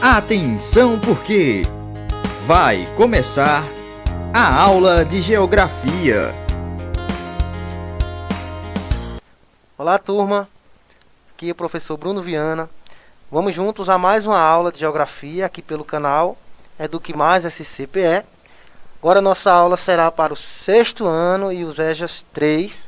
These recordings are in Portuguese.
Atenção porque vai começar a aula de Geografia. Olá, turma. Aqui é o professor Bruno Viana. Vamos juntos a mais uma aula de Geografia aqui pelo canal Eduque Mais SCPE. Agora nossa aula será para o 6º ano e os EJAs 3.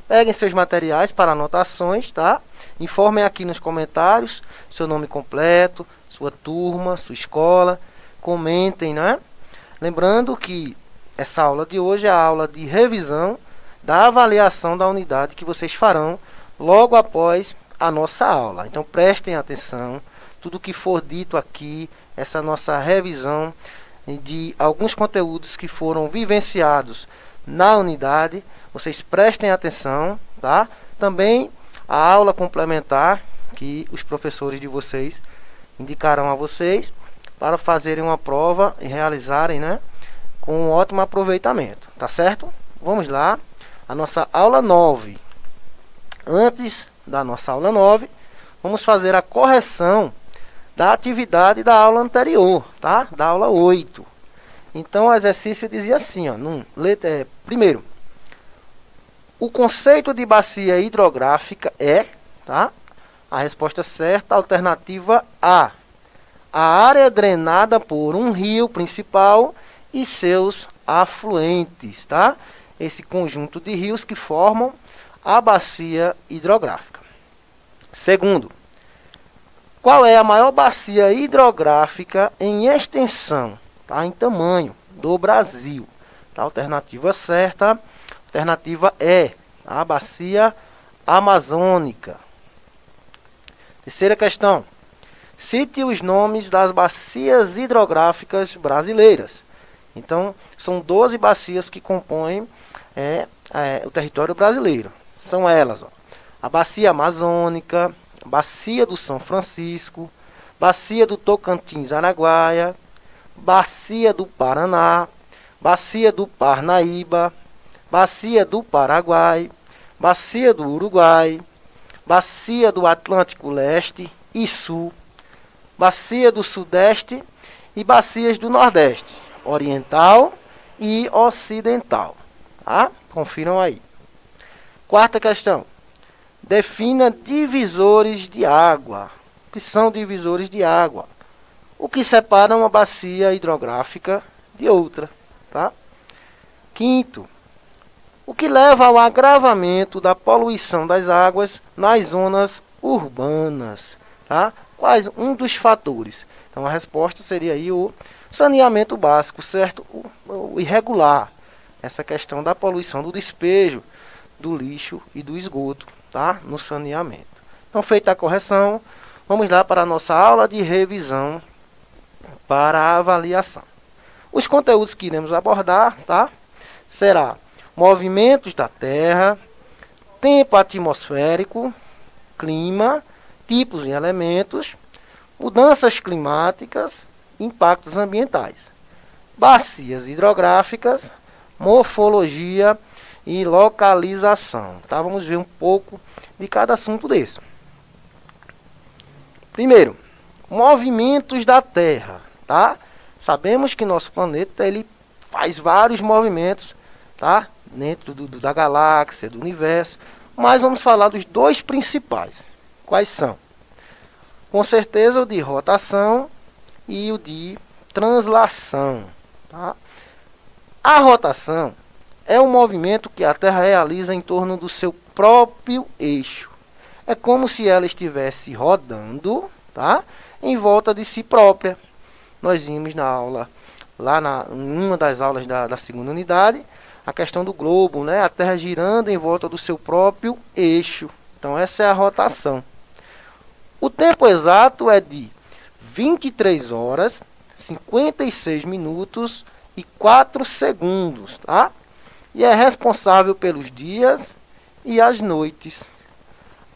Peguem seus materiais para anotações, tá? Informem aqui nos comentários seu nome completo, sua turma, sua escola. Comentem, né? Lembrando que essa aula de hoje é a aula de revisão da avaliação da unidade que vocês farão logo após a nossa aula. Então prestem atenção, tudo que for dito aqui, essa nossa revisão de alguns conteúdos que foram vivenciados na unidade, vocês prestem atenção, tá? Também a aula complementar que os professores de vocês indicarão a vocês para fazerem uma prova e realizarem, né, com um ótimo aproveitamento, tá certo? Vamos lá, a nossa aula 9. Antes da nossa aula 9, vamos fazer a correção da atividade da aula anterior, tá? Da aula 8. Então, o exercício dizia assim, ó, primeiro, o conceito de bacia hidrográfica é, tá? A resposta certa, alternativa A. A área drenada por um rio principal e seus afluentes, tá? Esse conjunto de rios que formam a bacia hidrográfica. Segundo, qual é a maior bacia hidrográfica em extensão, tá? Em tamanho do Brasil? Tá? Alternativa certa, alternativa E, a bacia amazônica. Terceira questão. Cite os nomes das bacias hidrográficas brasileiras. Então, são 12 bacias que compõem o território brasileiro. São elas, ó, a bacia amazônica, a bacia do São Francisco, bacia do Tocantins-Araguaia, bacia do Paraná, bacia do Parnaíba, bacia do Paraguai, bacia do Uruguai, bacia do Atlântico Leste e Sul, bacia do Sudeste e bacias do Nordeste, Oriental e Ocidental. Tá? Confiram aí. Quarta questão. Defina divisores de água. O que são divisores de água? O que separa uma bacia hidrográfica de outra. Tá? Quinto. O que leva ao agravamento da poluição das águas nas zonas urbanas. Tá? Quais um dos fatores? Então a resposta seria aí o saneamento básico, certo? O irregular. Essa questão da poluição, do despejo do lixo e do esgoto, tá? No saneamento. Então, feita a correção, vamos lá para a nossa aula de revisão para a avaliação. Os conteúdos que iremos abordar, tá? Será movimentos da Terra, tempo atmosférico, clima, tipos e elementos, mudanças climáticas, impactos ambientais, bacias hidrográficas, morfologia e localização. Tá? Vamos ver um pouco de cada assunto desse. Primeiro, movimentos da Terra. Tá? Sabemos que nosso planeta ele faz vários movimentos, tá? Dentro da galáxia, do universo, mas vamos falar dos dois principais. Quais são? Com certeza o de rotação e o de translação. Tá? A rotação é um movimento que a Terra realiza em torno do seu próprio eixo. É como se ela estivesse rodando, tá? Em volta de si própria. Nós vimos na aula, em uma das aulas da segunda unidade, a questão do globo, né? A Terra girando em volta do seu próprio eixo. Então essa é a rotação. O tempo exato é de 23 horas, 56 minutos e 4 segundos, tá? E é responsável pelos dias e as noites.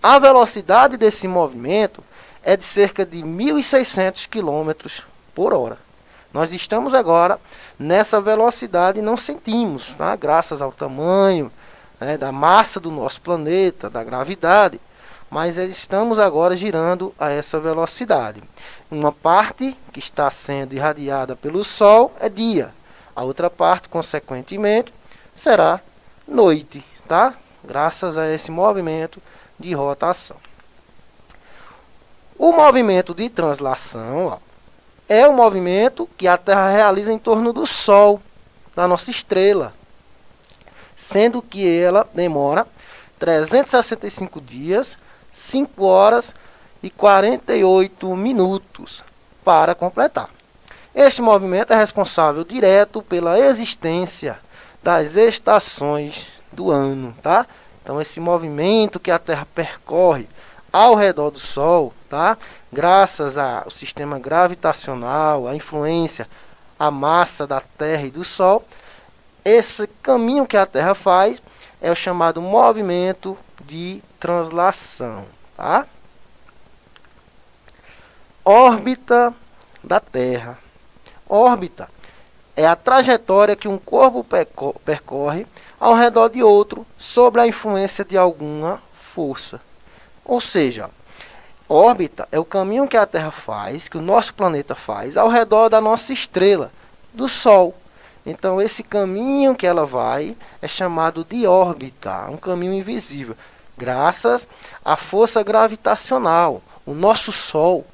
A velocidade desse movimento é de cerca de 1.600 km por hora. Nós estamos agora nessa velocidade e não sentimos, tá? Graças ao tamanho, né, da massa do nosso planeta, da gravidade. mas estamos agora girando a essa velocidade. Uma parte que está sendo irradiada pelo Sol é dia, a outra parte, consequentemente, será noite, tá? Graças a esse movimento de rotação. O movimento de translação, ó, é o movimento que a Terra realiza em torno do Sol, da nossa estrela, sendo que ela demora 365 dias, 5 horas e 48 minutos para completar. Este movimento é responsável direto pela existência das estações do ano, tá? Então esse movimento que a Terra percorre ao redor do Sol, tá? Graças ao sistema gravitacional, a influência, a massa da Terra e do Sol, esse caminho que a Terra faz é o chamado movimento de translação, tá? Órbita da Terra. Órbita é a trajetória que um corpo percorre ao redor de outro sob a influência de alguma força. Ou seja, órbita é o caminho que a Terra faz, que o nosso planeta faz, ao redor da nossa estrela, do Sol. Então, esse caminho que ela vai é chamado de órbita, um caminho invisível, graças à força gravitacional. O nosso Sol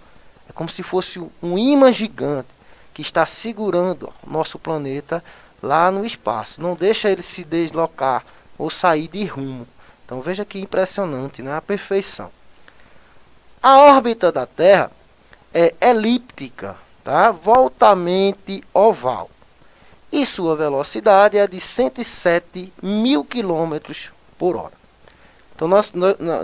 é como se fosse um ímã gigante que está segurando o nosso planeta lá no espaço. Não deixa ele se deslocar ou sair de rumo. Então veja que impressionante, né? A perfeição. A órbita da Terra é elíptica, tá? Voltamente oval. E sua velocidade é de 107 mil quilômetros por hora. Então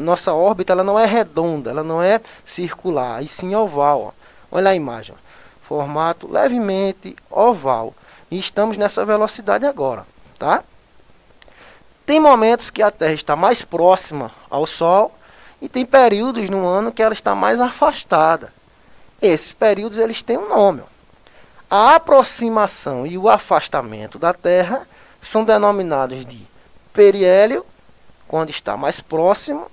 nossa órbita ela não é redonda, ela não é circular, e sim oval. Ó. Olha a imagem. Ó. Formato levemente oval. E estamos nessa velocidade agora, tá? Tem momentos que a Terra está mais próxima ao Sol e tem períodos no ano que ela está mais afastada. Esses períodos eles têm um nome. Ó. A aproximação e o afastamento da Terra são denominados de periélio, quando está mais próximo,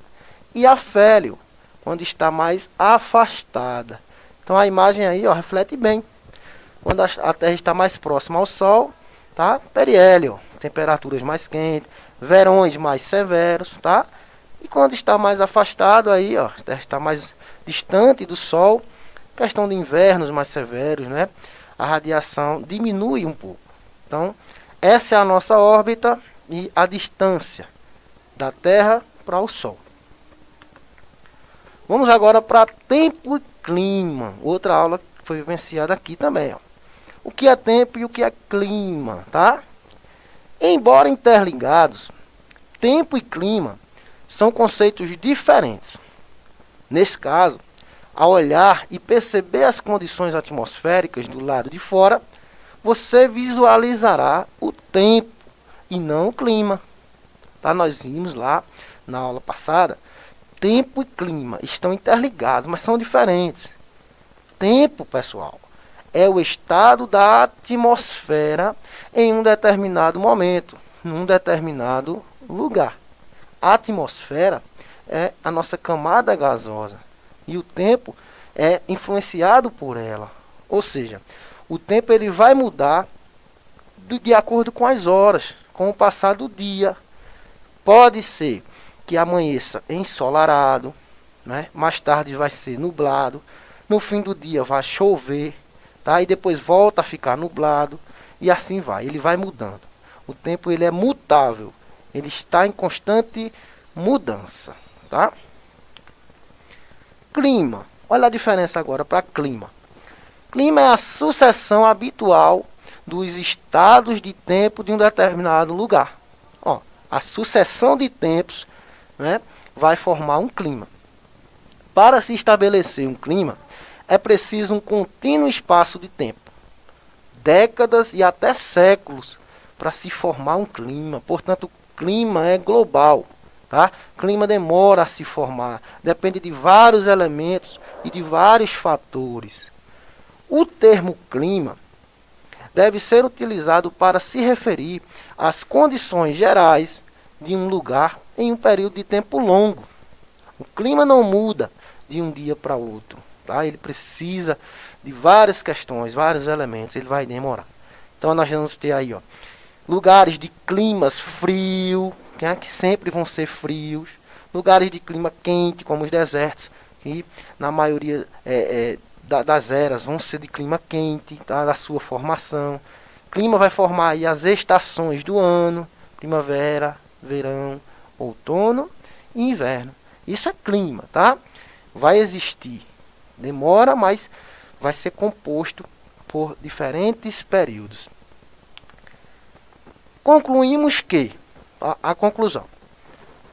e afélio, quando está mais afastada. Então a imagem aí ó, reflete bem. Quando a Terra está mais próxima ao Sol, tá? Periélio, temperaturas mais quentes, verões mais severos, tá? E quando está mais afastado aí, ó, a Terra está mais distante do Sol, questão de invernos mais severos, né? A radiação diminui um pouco. Então, essa é a nossa órbita e a distância da Terra para o Sol. Vamos agora para tempo e clima. Outra aula que foi vivenciada aqui também. Ó. O que é tempo e o que é clima, tá? Embora interligados, tempo e clima são conceitos diferentes. Nesse caso, ao olhar e perceber as condições atmosféricas do lado de fora, você visualizará o tempo e não o clima. Tá? Nós vimos lá na aula passada, tempo e clima estão interligados, mas são diferentes. Tempo, pessoal, é o estado da atmosfera em um determinado momento, num determinado lugar. A atmosfera é a nossa camada gasosa e o tempo é influenciado por ela. Ou seja, o tempo ele vai mudar de acordo com as horas, com o passar do dia. Pode ser que amanheça ensolarado, né? Mais tarde vai ser nublado, no fim do dia vai chover, tá? E depois volta a ficar nublado e assim vai, ele vai mudando. O tempo ele é mutável, ele está em constante mudança, tá? Clima, olha a diferença agora para clima. Clima é a sucessão habitual dos estados de tempo de um determinado lugar. Ó, a sucessão de tempos, né, vai formar um clima. Para se estabelecer um clima, é preciso um contínuo espaço de tempo, décadas e até séculos, para se formar um clima. Portanto, o clima é global. Tá? O clima demora a se formar, depende de vários elementos e de vários fatores. O termo clima deve ser utilizado para se referir às condições gerais de um lugar em um período de tempo longo. O clima não muda de um dia para outro, tá? Ele precisa de várias questões, vários elementos, ele vai demorar. Então nós vamos ter aí, ó, lugares de climas frio, que sempre vão ser frios, lugares de clima quente, como os desertos, que na maioria das eras vão ser de clima quente, tá? Da sua formação. O clima vai formar aí as estações do ano: primavera, verão, outono e inverno. Isso é clima, tá? Vai existir, demora, mas vai ser composto por diferentes períodos. Concluímos que, a conclusão,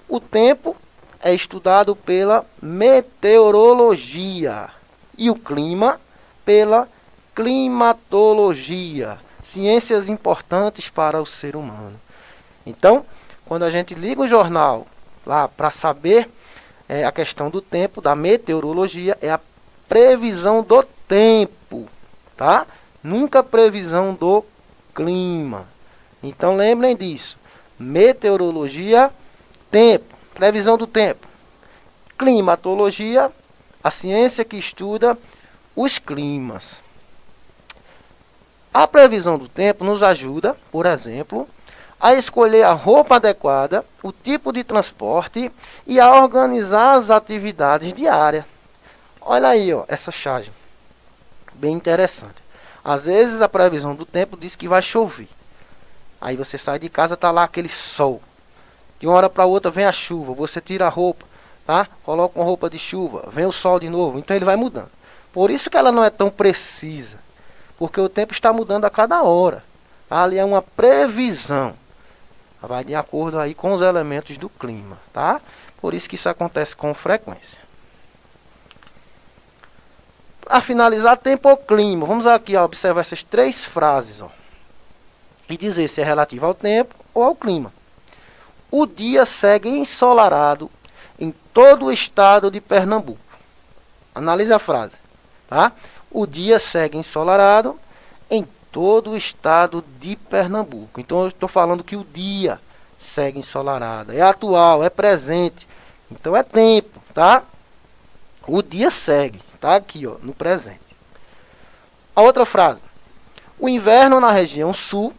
o tempo é estudado pela meteorologia e o clima pela climatologia, ciências importantes para o ser humano. Então, quando a gente liga o jornal lá para saber a questão do tempo, da meteorologia, é a previsão do tempo, tá? Nunca previsão do clima. Então lembrem disso. Meteorologia, tempo, previsão do tempo. Climatologia, a ciência que estuda os climas. A previsão do tempo nos ajuda, por exemplo, a escolher a roupa adequada, o tipo de transporte e a organizar as atividades diárias. Olha aí, ó, essa charge. Bem interessante. Às vezes a previsão do tempo diz que vai chover. Aí você sai de casa, tá lá aquele sol. De uma hora para outra vem a chuva, você tira a roupa, tá? Coloca uma roupa de chuva, vem o sol de novo, então ele vai mudando. Por isso que ela não é tão precisa, porque o tempo está mudando a cada hora. Ali é uma previsão. Vai de acordo aí com os elementos do clima, tá? Por isso que isso acontece com frequência. Para finalizar, tempo ou clima. Vamos aqui, ó, observar essas três frases, ó, e dizer se é relativo ao tempo ou ao clima. O dia segue ensolarado em todo o estado de Pernambuco. Analise a frase, tá? O dia segue ensolarado em todo o estado de Pernambuco. Então eu estou falando que o dia segue ensolarado. É atual, é presente. Então é tempo, tá? O dia segue, tá aqui, ó, no presente. A outra frase. O inverno na região sul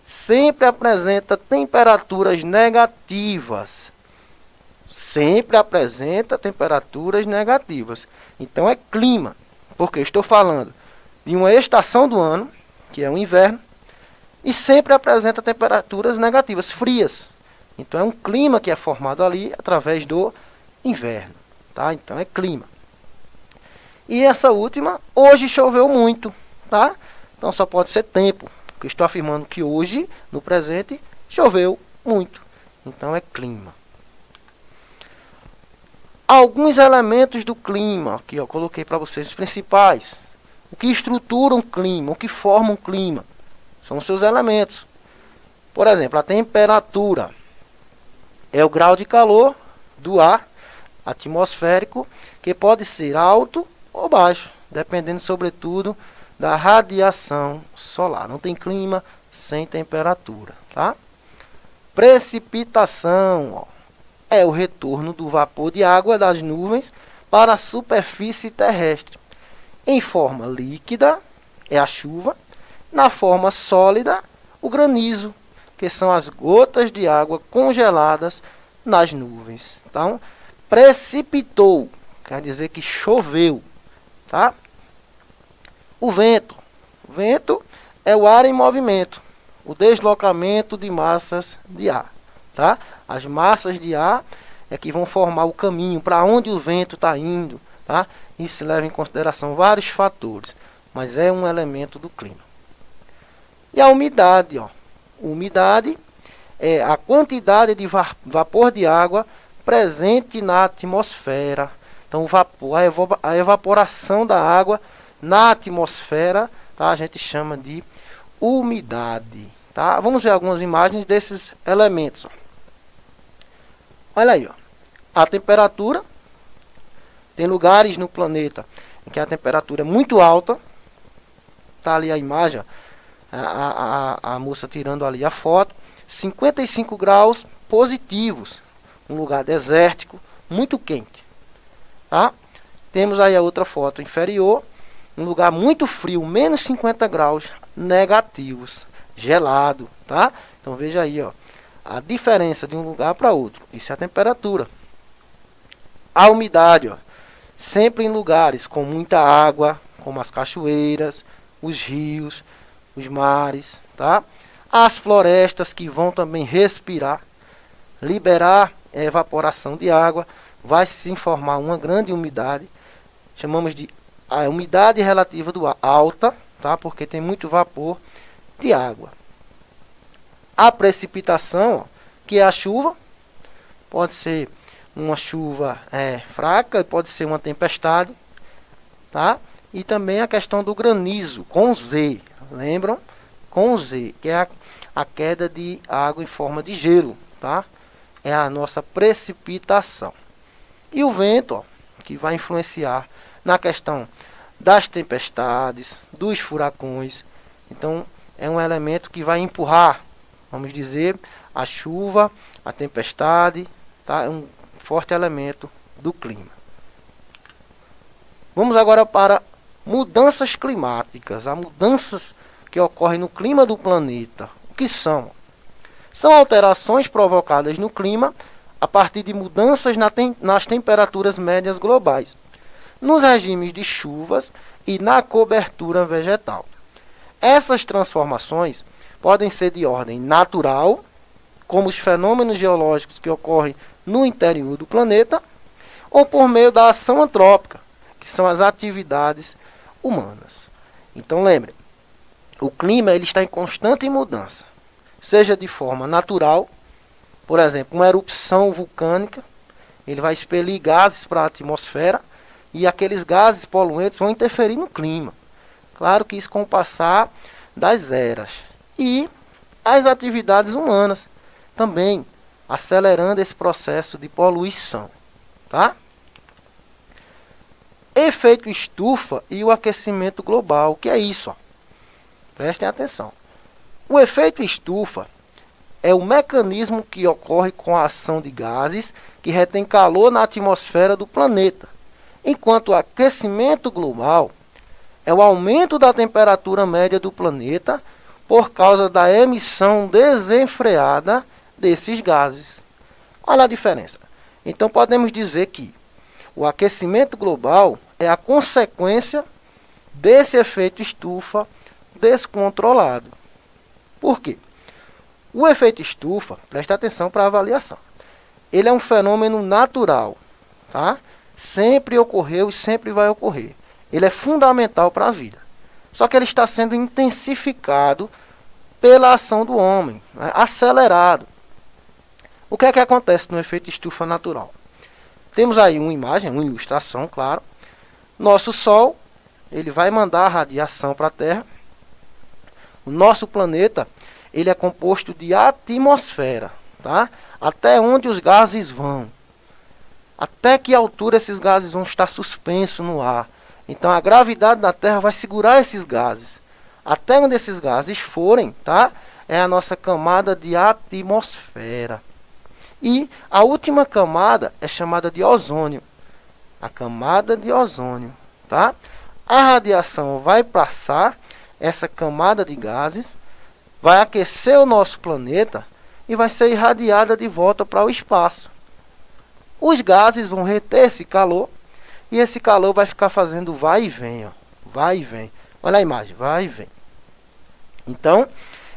sempre apresenta temperaturas negativas. Sempre apresenta temperaturas negativas. Então é clima, porque eu estou falando de uma estação do ano, que é o inverno, e sempre apresenta temperaturas negativas, frias. Então é um clima que é formado ali através do inverno, tá? Então é clima. E essa última, hoje choveu muito, tá? Então só pode ser tempo, porque eu estou afirmando que hoje, no presente, choveu muito. Então é clima. Alguns elementos do clima, aqui ó, coloquei para vocês os principais. O que estrutura um clima, o que forma um clima, são os seus elementos. Por exemplo, a temperatura é o grau de calor do ar atmosférico, que pode ser alto ou baixo, dependendo sobretudo da radiação solar. Não tem clima sem temperatura, tá? Precipitação, ó, é o retorno do vapor de água das nuvens para a superfície terrestre. Em forma líquida, é a chuva. Na forma sólida, o granizo, que são as gotas de água congeladas nas nuvens. Então, precipitou, quer dizer que choveu, tá? O vento. O vento é o ar em movimento, o deslocamento de massas de ar, tá? As massas de ar é que vão formar o caminho para onde o vento está indo, tá? Isso leva em consideração vários fatores, mas é um elemento do clima. E a umidade, ó. Umidade é a quantidade de vapor de água presente na atmosfera. Então, o vapor, a evaporação da água na atmosfera, tá? A gente chama de umidade, tá? Vamos ver algumas imagens desses elementos, ó. Olha aí, ó. A temperatura. Tem lugares no planeta em que a temperatura é muito alta. Tá ali a imagem, ó. A moça tirando ali a foto. 55 graus positivos. Um lugar desértico, muito quente, tá? Temos aí a outra foto inferior, um lugar muito frio, menos 50 graus negativos, gelado, tá? Então veja aí, ó, a diferença de um lugar para outro. Isso é a temperatura. A umidade, ó, sempre em lugares com muita água, como as cachoeiras, os rios, os mares, tá? As florestas que vão também respirar, liberar evaporação de água, vai se formar uma grande umidade, chamamos de a umidade relativa do ar alta, tá? Porque tem muito vapor de água. A precipitação, ó, que é a chuva, pode ser uma chuva fraca, pode ser uma tempestade, tá? E também a questão do granizo, com Z, lembram? Com Z, que é a queda de água em forma de gelo, tá? É a nossa precipitação. E o vento, ó, que vai influenciar na questão das tempestades, dos furacões. Então, é um elemento que vai empurrar, vamos dizer, a chuva, a tempestade, tá? É um forte elemento do clima. Vamos agora para mudanças climáticas, as mudanças que ocorrem no clima do planeta. O que são? São alterações provocadas no clima a partir de mudanças nas temperaturas médias globais, nos regimes de chuvas e na cobertura vegetal. Essas transformações podem ser de ordem natural, como os fenômenos geológicos que ocorrem no interior do planeta, ou por meio da ação antrópica, que são as atividades humanas. Então lembre, o clima ele está em constante mudança, seja de forma natural, por exemplo, uma erupção vulcânica, ele vai expelir gases para a atmosfera e aqueles gases poluentes vão interferir no clima. Claro que isso com o passar das eras. E as atividades humanas também acelerando esse processo de poluição, tá? Efeito estufa e o aquecimento global. O que é isso? Ó? Prestem atenção. O efeito estufa é o mecanismo que ocorre com a ação de gases que retém calor na atmosfera do planeta, enquanto o aquecimento global é o aumento da temperatura média do planeta por causa da emissão desenfreada desses gases. Olha a diferença. Então podemos dizer que o aquecimento global é a consequência desse efeito estufa descontrolado. Por quê? O efeito estufa, presta atenção para a avaliação, ele é um fenômeno natural, tá? Sempre ocorreu e sempre vai ocorrer. Ele é fundamental para a vida. Só que ele está sendo intensificado pela ação do homem, né? Acelerado. O que é que acontece no efeito estufa natural? Temos aí uma imagem, uma ilustração, claro. Nosso Sol, ele vai mandar a radiação para a Terra. O nosso planeta, ele é composto de atmosfera, tá? Até onde os gases vão. Até que altura esses gases vão estar suspensos no ar. Então a gravidade da Terra vai segurar esses gases. Até onde esses gases forem, tá? É a nossa camada de atmosfera. E a última camada é chamada de ozônio. A camada de ozônio, tá? A radiação vai passar essa camada de gases, vai aquecer o nosso planeta e vai ser irradiada de volta para o espaço. Os gases vão reter esse calor e esse calor vai ficar fazendo vai e vem, ó, vai e vem. Olha a imagem, vai e vem. Então,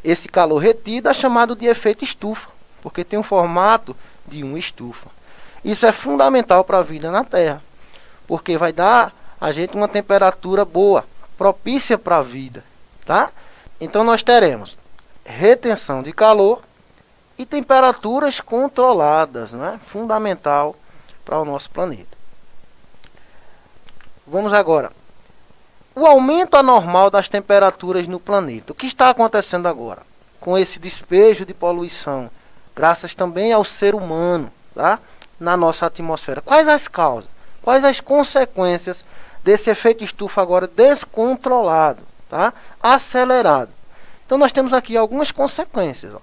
esse calor retido é chamado de efeito estufa, porque tem um formato de uma estufa. Isso é fundamental para a vida na Terra, porque vai dar a gente uma temperatura boa, propícia para a vida, tá? Então nós teremos retenção de calor e temperaturas controladas, né? Fundamental para o nosso planeta. Vamos agora. O aumento anormal das temperaturas no planeta. O que está acontecendo agora? Com esse despejo de poluição, graças também ao ser humano, tá? Na nossa atmosfera. Quais as causas? Quais as consequências desse efeito estufa agora descontrolado, tá? Acelerado? Então nós temos aqui algumas consequências. Ó.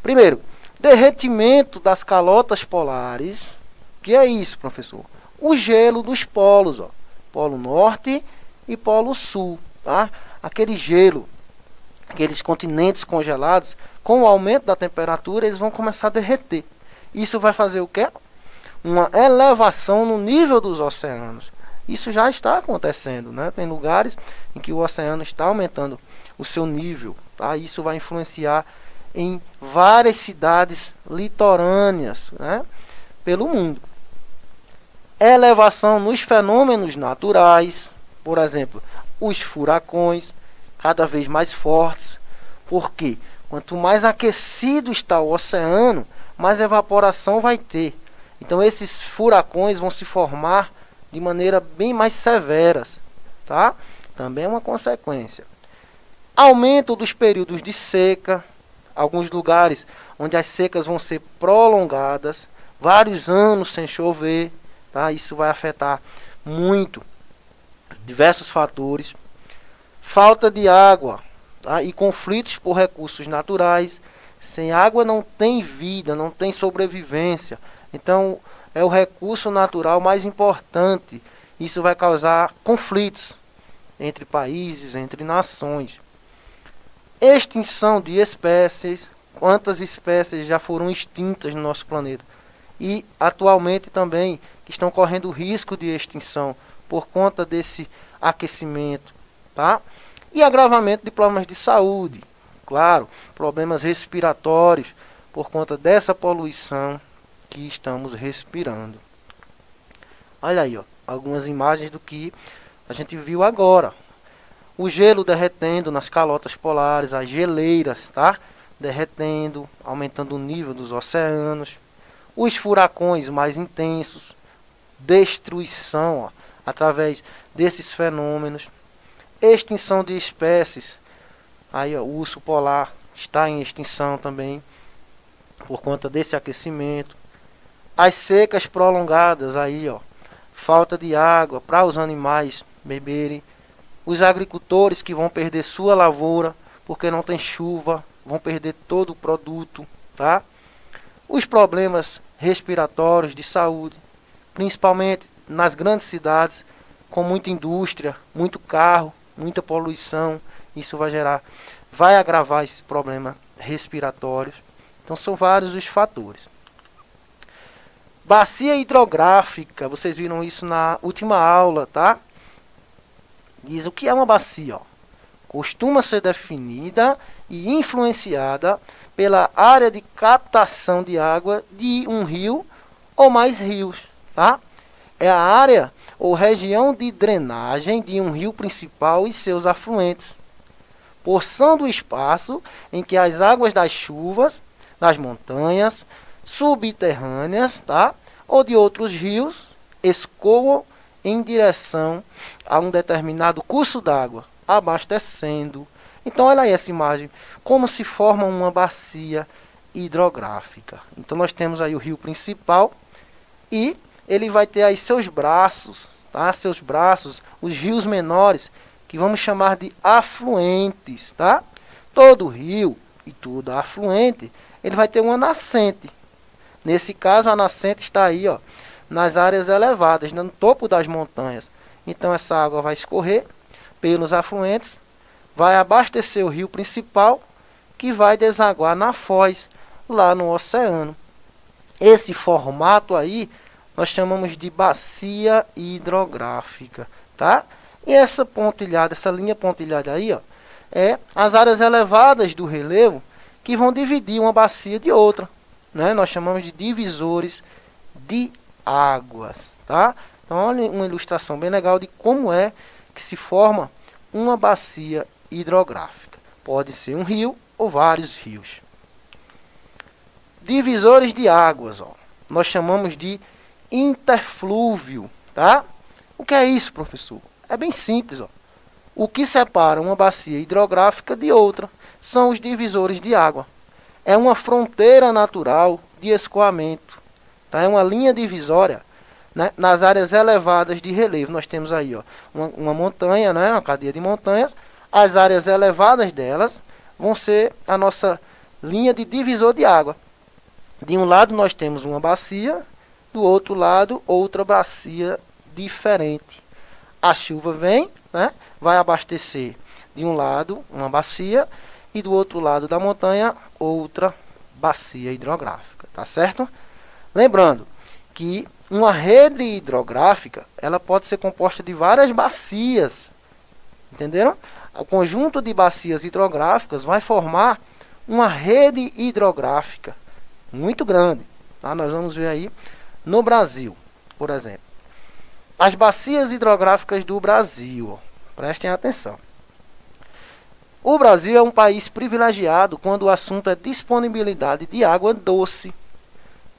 Primeiro, derretimento das calotas polares, que é isso, professor? O gelo dos polos, ó, Polo Norte e Polo Sul, tá? Aquele gelo, aqueles continentes congelados, com o aumento da temperatura, eles vão começar a derreter. Isso vai fazer o quê? Uma elevação no nível dos oceanos. Isso já está acontecendo, né? Tem lugares em que o oceano está aumentando o seu nível, tá? Isso vai influenciar em várias cidades litorâneas, né? Pelo mundo. Elevação nos fenômenos naturais, por exemplo, os furacões, cada vez mais fortes. Por quê? Quanto mais aquecido está o oceano, mais evaporação vai ter. Então esses furacões vão se formar de maneira bem mais severas, tá? Também é uma consequência. Aumento dos períodos de seca, alguns lugares onde as secas vão ser prolongadas, vários anos sem chover, tá? Isso vai afetar muito diversos fatores. Falta de água, tá? E conflitos por recursos naturais. Sem água não tem vida, não tem sobrevivência. Então é o recurso natural mais importante. Isso vai causar conflitos entre países, entre nações. Extinção de espécies. Quantas espécies já foram extintas no nosso planeta? E atualmente também que estão correndo risco de extinção por conta desse aquecimento, tá? E agravamento de problemas de saúde. Claro, problemas respiratórios por conta dessa poluição que estamos respirando. Olha aí, ó, algumas imagens do que a gente viu agora. O gelo derretendo nas calotas polares, as geleiras, tá? Derretendo, aumentando o nível dos oceanos. Os furacões mais intensos, destruição, ó, através desses fenômenos. Extinção de espécies. Aí, ó, o urso polar está em extinção também por conta desse aquecimento. As secas prolongadas, aí, ó, falta de água para os animais beberem. Os agricultores que vão perder sua lavoura porque não tem chuva, vão perder todo o produto, tá? Os problemas respiratórios de saúde, principalmente nas grandes cidades, com muita indústria, muito carro, muita poluição, isso vai agravar esse problema respiratório. Então são vários os fatores. Bacia hidrográfica, vocês viram isso na última aula, tá? Diz o que é uma bacia, ó. Costuma ser definida e influenciada pela área de captação de água de um rio ou mais rios, tá? É a área ou região de drenagem de um rio principal e seus afluentes. Porção do espaço em que as águas das chuvas, das montanhas, subterrâneas, tá? Ou de outros rios escoam em direção a um determinado curso d'água, abastecendo. Então olha aí essa imagem, como se forma uma bacia hidrográfica. Então nós temos aí o rio principal e ele vai ter aí seus braços, tá? Seus braços, os rios menores, que vamos chamar de afluentes, tá? Todo rio e todo afluente, ele vai ter uma nascente. Nesse caso, a nascente está aí, ó, nas áreas elevadas, no topo das montanhas. Então essa água vai escorrer pelos afluentes, vai abastecer o rio principal, que vai desaguar na foz, lá no oceano. Esse formato aí, nós chamamos de bacia hidrográfica, tá? E essa pontilhada, essa linha pontilhada aí, ó, é as áreas elevadas do relevo que vão dividir uma bacia de outra, né? Nós chamamos de divisores de águas, tá? Então, olha uma ilustração bem legal de como é que se forma uma bacia hidrográfica. Pode ser um rio ou vários rios. Divisores de águas, ó, nós chamamos de interflúvio, tá? O que é isso, professor? É bem simples, ó. O que separa uma bacia hidrográfica de outra são os divisores de água. É uma fronteira natural de escoamento, tá? É uma linha divisória, né? Nas áreas elevadas de relevo. Nós temos aí, ó, uma montanha, né? Uma cadeia de montanhas. As áreas elevadas delas vão ser a nossa linha de divisor de água. De um lado nós temos uma bacia do outro lado outra bacia diferente. A chuva vem, né, vai abastecer de um lado uma bacia e do outro lado da montanha outra bacia hidrográfica, tá certo? Lembrando que uma rede hidrográfica, ela pode ser composta de várias bacias, entenderam? O conjunto de bacias hidrográficas vai formar uma rede hidrográfica muito grande, tá? Nós vamos ver aí no Brasil, por exemplo. As bacias hidrográficas do Brasil, prestem atenção. O Brasil é um país privilegiado quando o assunto é disponibilidade de água doce.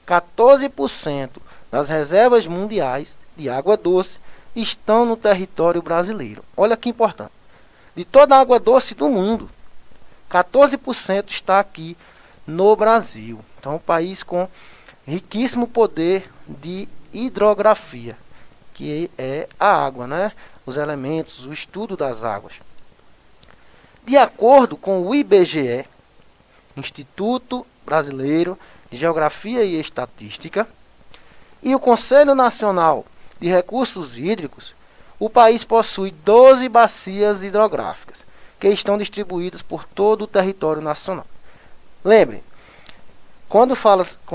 14% das reservas mundiais de água doce estão no território brasileiro. Olha que importante. De toda a água doce do mundo, 14% está aqui no Brasil. Então, um país com riquíssimo poder de hidrografia, que é a água, né? Os elementos, o estudo das águas. De acordo com o IBGE, Instituto Brasileiro de Geografia e Estatística, e o Conselho Nacional de Recursos Hídricos, o país possui 12 bacias hidrográficas, que estão distribuídas por todo o território nacional. Lembre, quando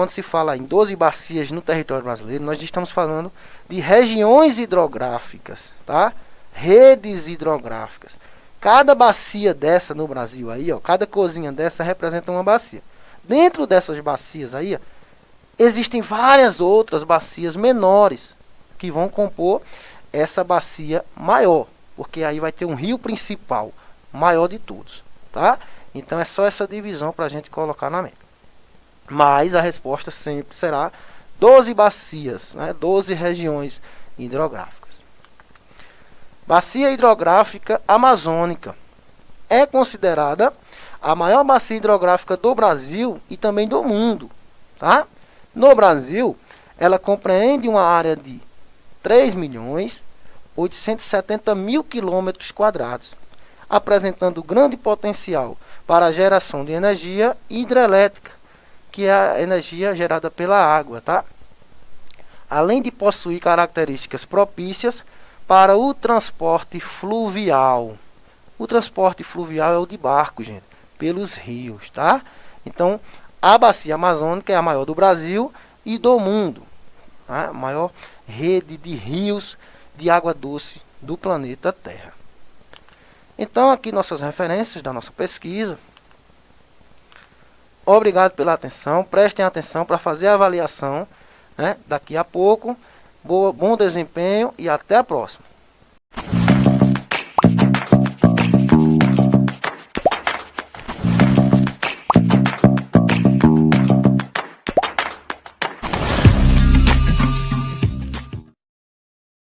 se fala em 12 bacias no território brasileiro, nós estamos falando de regiões hidrográficas, tá? Redes hidrográficas. Cada bacia dessa no Brasil aí, ó, cada cozinha dessa representa uma bacia. Dentro dessas bacias aí, ó, existem várias outras bacias menores que vão compor essa bacia maior, porque aí vai ter um rio principal, maior de todos, tá? Então é só essa divisão para a gente colocar na mente. Mas a resposta sempre será 12 bacias, né? 12 regiões hidrográficas. Bacia hidrográfica amazônica é considerada a maior bacia hidrográfica do Brasil e também do mundo, tá? No Brasil, ela compreende uma área de 3.870.000 km², apresentando grande potencial para a geração de energia hidrelétrica, que é a energia gerada pela água, tá? Além de possuir características propícias para o transporte fluvial. O transporte fluvial é o de barco, gente, pelos rios, tá? Então, a bacia amazônica é a maior do Brasil e do mundo, tá? A maior rede de rios de água doce do planeta Terra. Então, aqui nossas referências da nossa pesquisa. Obrigado pela atenção. Prestem atenção para fazer a avaliação, né, daqui a pouco. Bom desempenho e até a próxima.